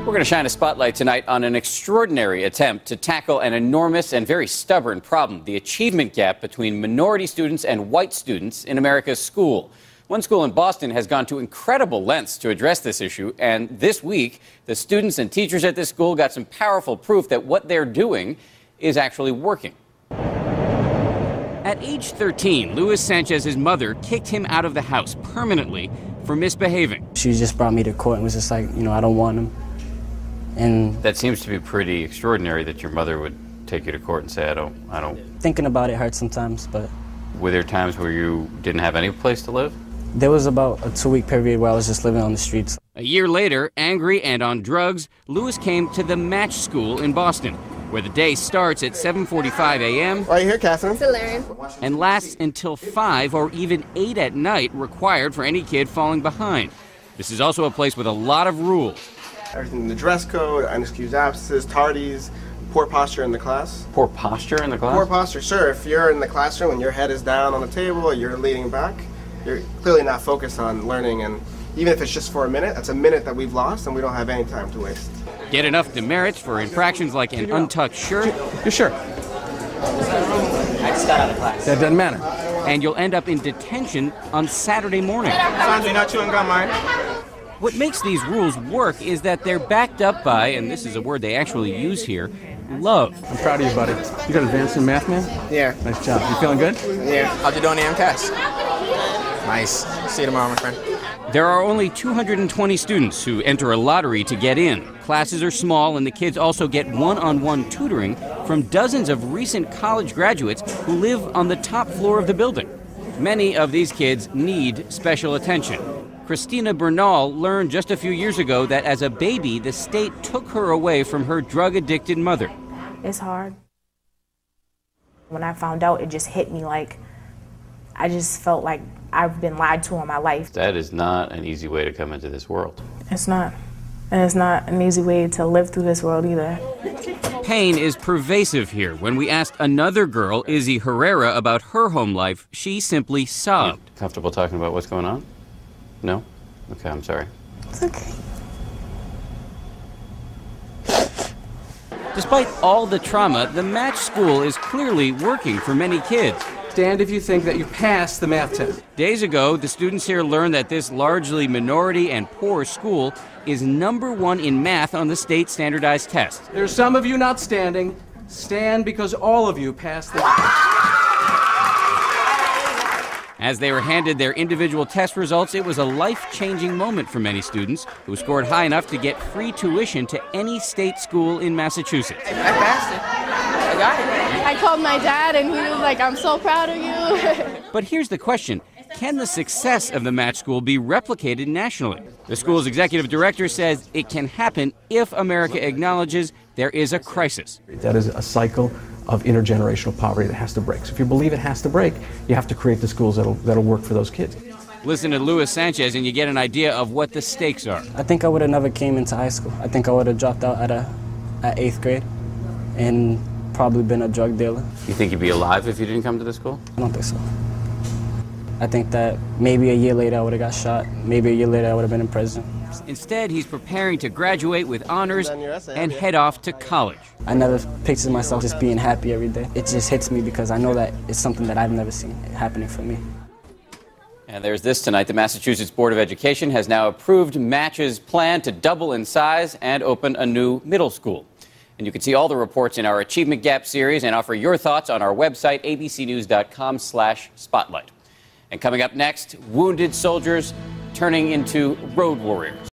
We're going to shine a spotlight tonight on an extraordinary attempt to tackle an enormous and very stubborn problem, the achievement gap between minority students and white students in America's school. One school in Boston has gone to incredible lengths to address this issue, and this week, the students and teachers at this school got some powerful proof that what they're doing is actually working. At age 13, Luis Sanchez's mother kicked him out of the house permanently for misbehaving. She just brought me to court and was just like, I don't want him. And that seems to be pretty extraordinary that your mother would take you to court and say, I don't. Thinking about it hurts sometimes, but. Were there times where you didn't have any place to live? There was about a 2-week period where I was just living on the streets. A year later, angry and on drugs, Luis came to the Match School in Boston, where the day starts at 7:45 a.m. Right here, Catherine. It's Hilarion. And lasts until 5 or even 8 at night, required for any kid falling behind. This is also a place with a lot of rules. Everything in the dress code, unexcused absences, tardies, poor posture in the class. Poor posture in the class? Poor posture, sure. If you're in the classroom and your head is down on the table or you're leaning back, you're clearly not focused on learning, and even if it's just for a minute, that's a minute that we've lost and we don't have any time to waste. Get enough demerits for infractions like an untucked shirt. Your shirt. I just got out of class. That doesn't matter. And you'll end up in detention on Saturday morning. Sanjay, not chewing gum, right? What makes these rules work is that they're backed up by, and this is a word they actually use here, love. I'm proud of you, buddy. You got advanced in math, man? Yeah. Nice job. You feeling good? Yeah. How'd you do on the MCAS? Nice. See you tomorrow, my friend. There are only 220 students who enter a lottery to get in. Classes are small, and the kids also get one-on-one tutoring from dozens of recent college graduates who live on the top floor of the building. Many of these kids need special attention. Christina Bernal learned just a few years ago that as a baby, the state took her away from her drug-addicted mother. It's hard. When I found out, it just hit me like I just felt like I've been lied to all my life. That is not an easy way to come into this world. It's not. And it's not an easy way to live through this world either. Pain is pervasive here. When we asked another girl, Izzy Herrera, about her home life, she simply sobbed. You comfortable talking about what's going on? No? Okay, I'm sorry. It's okay. Despite all the trauma, the Match School is clearly working for many kids. Stand if you think that you passed the math test. Days ago, the students here learned that this largely minority and poor school is #1 in math on the state standardized test. There's some of you not standing. Stand because all of you passed the As they were handed their individual test results, it was a life-changing moment for many students who scored high enough to get free tuition to any state school in Massachusetts. I passed it. I got it. I called my dad and he was like, I'm so proud of you. But here's the question. Can the success of the Match School be replicated nationally? The school's executive director says it can happen if America acknowledges there is a crisis. That is a cycle of intergenerational poverty that has to break. So if you believe it has to break, you have to create the schools that'll work for those kids. Listen to Luis Sanchez and you get an idea of what the stakes are. I think I would have never came into high school. I think I would have dropped out at 8th grade and probably been a drug dealer. You think you'd be alive if you didn't come to the school? I don't think so. I think that maybe a year later I would have got shot. Maybe a year later I would have been in prison. Instead, he's preparing to graduate with honors and head off to college. I never pictured myself just being happy every day. It just hits me because I know that it's something that I've never seen happening for me. And there's this tonight. The Massachusetts Board of Education has now approved Match's plan to double in size and open a new middle school. And you can see all the reports in our Achievement Gap series and offer your thoughts on our website, abcnews.com/spotlight. And coming up next, wounded soldiers turning into road warriors.